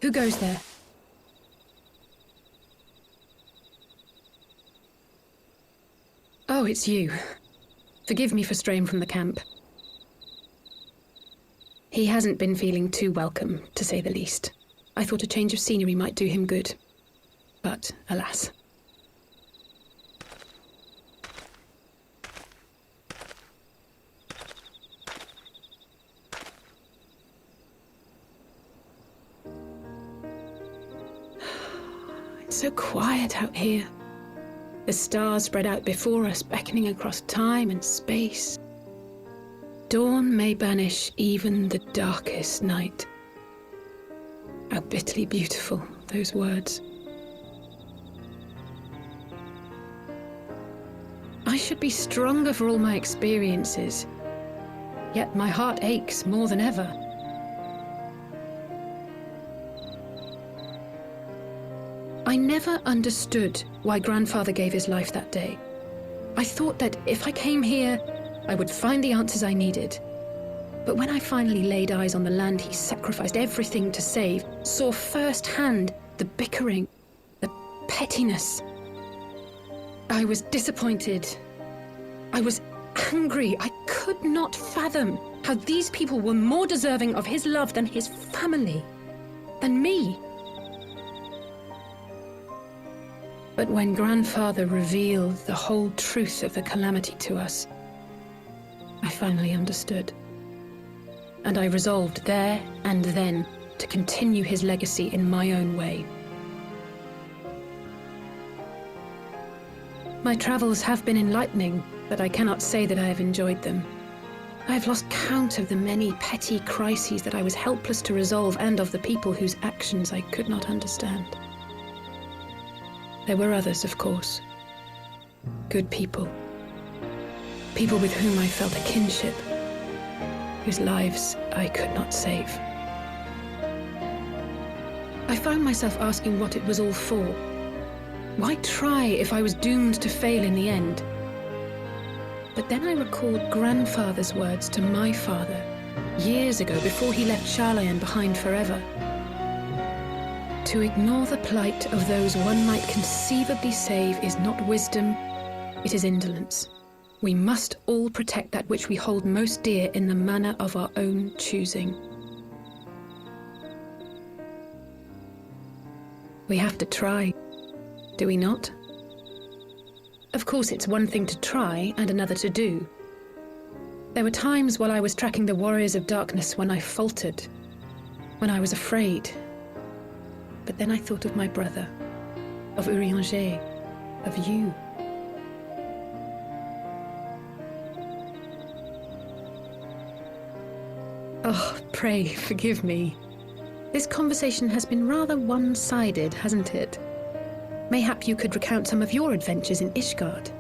Who goes there? Oh, it's you. Forgive me for straying from the camp. He hasn't been feeling too welcome, to say the least. I thought a change of scenery might do him good. But, alas. It's so quiet out here. The stars spread out before us, beckoning across time and space. Dawn may banish even the darkest night. How bitterly beautiful, those words. I should be stronger for all my experiences, yet my heart aches more than ever. I never understood why Grandfather gave his life that day. I thought that if I came here, I would find the answers I needed. But when I finally laid eyes on the land he sacrificed everything to save, saw firsthand the bickering, the pettiness, I was disappointed. I was angry. I could not fathom how these people were more deserving of his love than his family, than me. But when Grandfather revealed the whole truth of the calamity to us, I finally understood. And I resolved there and then to continue his legacy in my own way. My travels have been enlightening, but I cannot say that I have enjoyed them. I have lost count of the many petty crises that I was helpless to resolve and of the people whose actions I could not understand. There were others, of course. Good people. People with whom I felt a kinship, whose lives I could not save. I found myself asking what it was all for. Why try if I was doomed to fail in the end? But then I recalled Grandfather's words to my father, years ago before he left Charlayan behind forever. To ignore the plight of those one might conceivably save is not wisdom, it is indolence. We must all protect that which we hold most dear in the manner of our own choosing. We have to try, do we not? Of course, it's one thing to try and another to do. There were times while I was tracking the warriors of darkness when I faltered, when I was afraid. But then I thought of my brother, of Urianger, of you. Oh, pray forgive me. This conversation has been rather one-sided, hasn't it? Mayhap you could recount some of your adventures in Ishgard.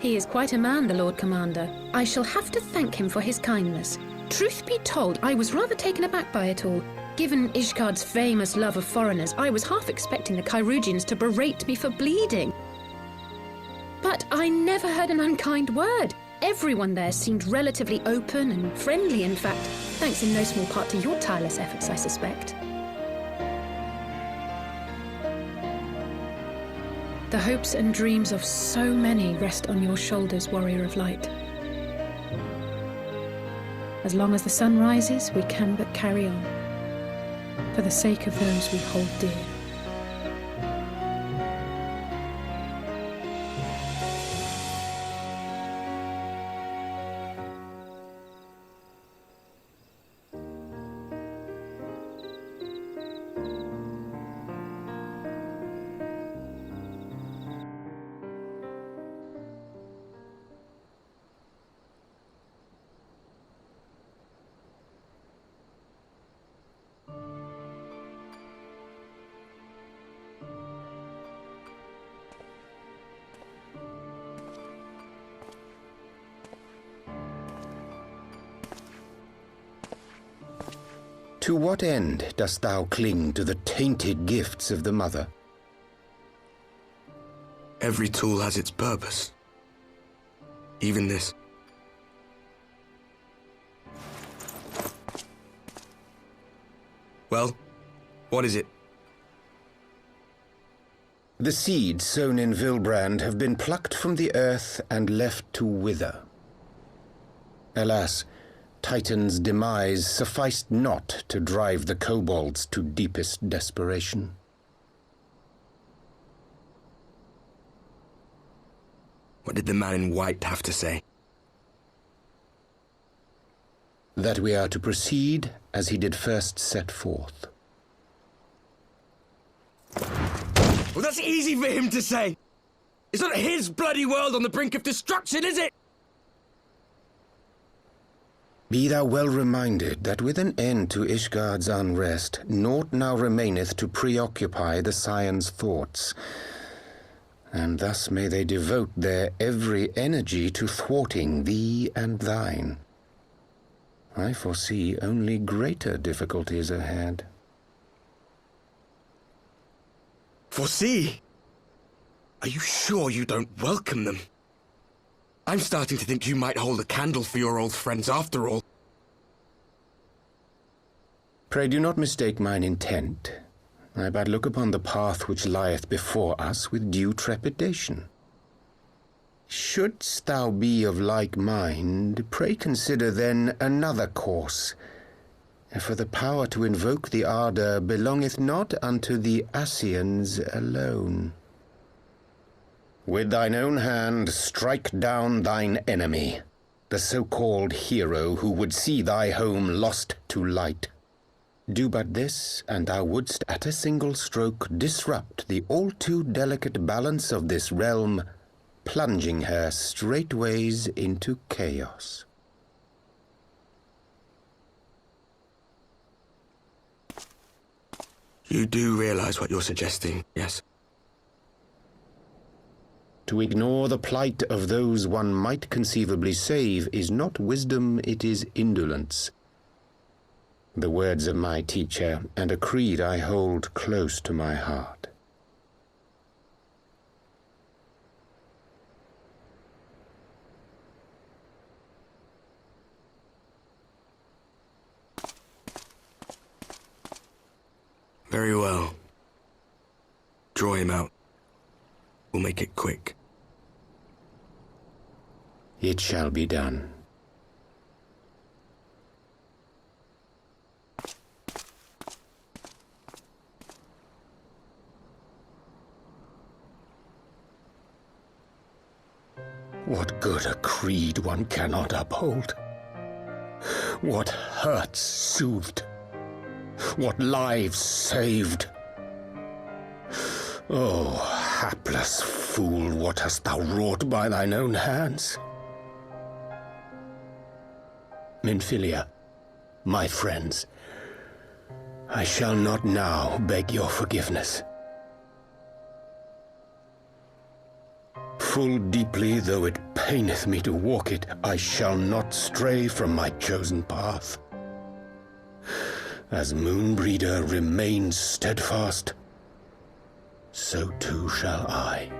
He is quite a man, the Lord Commander. I shall have to thank him for his kindness. Truth be told, I was rather taken aback by it all. Given Ishgard's famous love of foreigners, I was half expecting the Kyrugians to berate me for bleeding. But I never heard an unkind word. Everyone there seemed relatively open and friendly, in fact, thanks in no small part to your tireless efforts, I suspect. The hopes and dreams of so many rest on your shoulders, Warrior of Light. As long as the sun rises, we can but carry on, for the sake of those we hold dear. To what end dost thou cling to the tainted gifts of the Mother? Every tool has its purpose. Even this. Well, what is it? The seeds sown in Vilbrand have been plucked from the earth and left to wither. Alas, Titan's demise sufficed not to drive the kobolds to deepest desperation. What did the man in white have to say? That we are to proceed as he did first set forth. Well, that's easy for him to say! It's not his bloody world on the brink of destruction, is it? Be thou well reminded that with an end to Ishgard's unrest, naught now remaineth to preoccupy the Scion's thoughts, and thus may they devote their every energy to thwarting thee and thine. I foresee only greater difficulties ahead. Foresee? Are you sure you don't welcome them? I'm starting to think you might hold a candle for your old friends after all. Pray do not mistake mine intent. I but look upon the path which lieth before us with due trepidation. Shouldst thou be of like mind, pray consider then another course. For the power to invoke the ardor belongeth not unto the Ascians alone. With thine own hand strike down thine enemy, the so-called hero who would see thy home lost to light. Do but this, and thou wouldst at a single stroke disrupt the all-too-delicate balance of this realm, plunging her straightways into chaos. You do realize what you're suggesting, yes? To ignore the plight of those one might conceivably save is not wisdom, it is indolence. The words of my teacher, and a creed I hold close to my heart. Very well. Draw him out. We'll make it quick. It shall be done. What good a creed one cannot uphold? What hurts soothed? What lives saved? Oh, hapless fool, what hast thou wrought by thine own hands? Minfilia, my friends, I shall not now beg your forgiveness. Full deeply though it paineth me to walk it, I shall not stray from my chosen path. As Moonbreeder remains steadfast, so too shall I.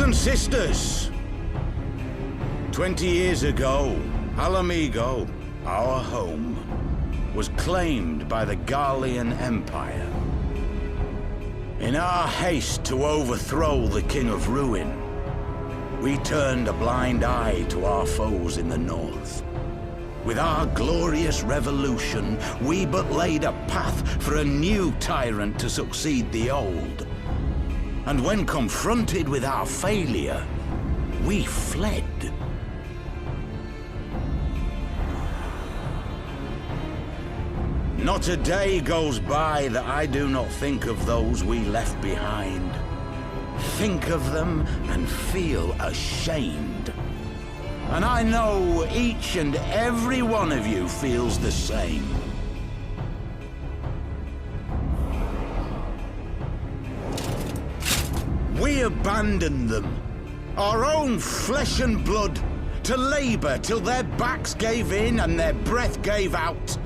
and sisters, 20 years ago, Alamigo, our home, was claimed by the Garlean Empire. In our haste to overthrow the King of Ruin, we turned a blind eye to our foes in the north. With our glorious revolution, we but laid a path for a new tyrant to succeed the old. And when confronted with our failure, we fled. Not a day goes by that I do not think of those we left behind. Think of them and feel ashamed. And I know each and every one of you feels the same. We abandoned them, our own flesh and blood, to labor till their backs gave in and their breath gave out,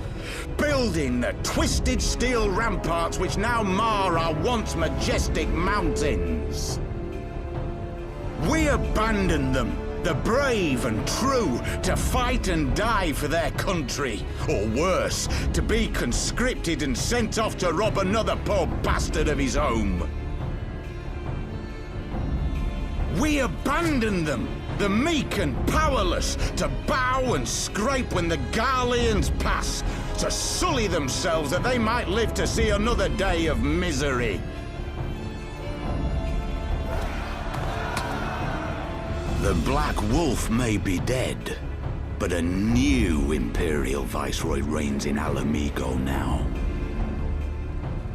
building the twisted steel ramparts which now mar our once majestic mountains. We abandoned them, the brave and true, to fight and die for their country, or worse, to be conscripted and sent off to rob another poor bastard of his home. We abandoned them, the meek and powerless, to bow and scrape when the Garleans pass, to sully themselves that they might live to see another day of misery. The Black Wolf may be dead, but a new Imperial Viceroy reigns in Alamigo now.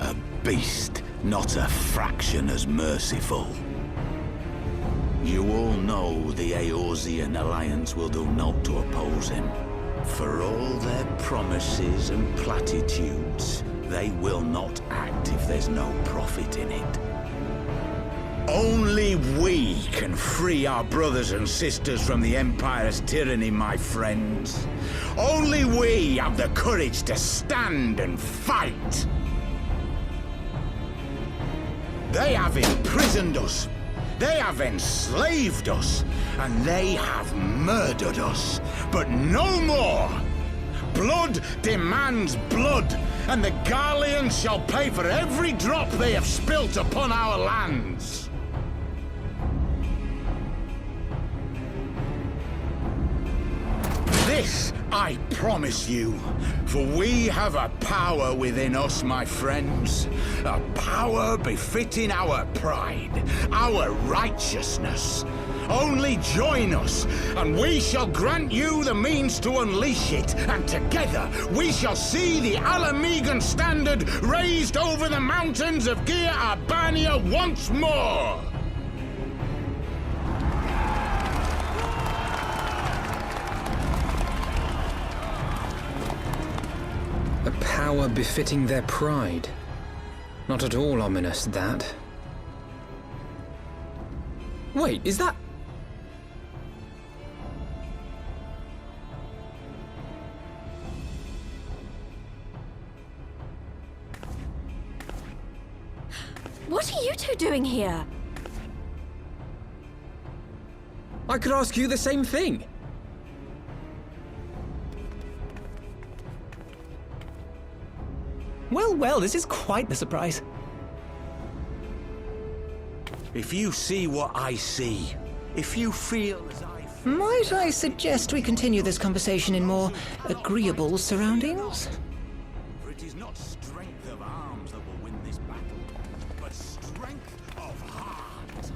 A beast, not a fraction as merciful. You all know the Eorzean Alliance will do naught to oppose him. For all their promises and platitudes, they will not act if there's no profit in it. Only we can free our brothers and sisters from the Empire's tyranny, my friends. Only we have the courage to stand and fight. They have imprisoned us. They have enslaved us, and they have murdered us. But no more! Blood demands blood, and the Garleans shall pay for every drop they have spilt upon our lands. This I promise you, for we have a power within us, my friends. A power befitting our pride, our righteousness. Only join us, and we shall grant you the means to unleash it, and together we shall see the Alamigan standard raised over the mountains of Gia Albania once more! A power befitting their pride. Not at all ominous, that. Wait, is that... What are you two doing here? I could ask you the same thing. Well, this is quite the surprise. If you see what I see, if you feel as I feel... Might I suggest we continue this conversation in more agreeable surroundings? For it is not strength of arms that will win this battle, but strength of heart.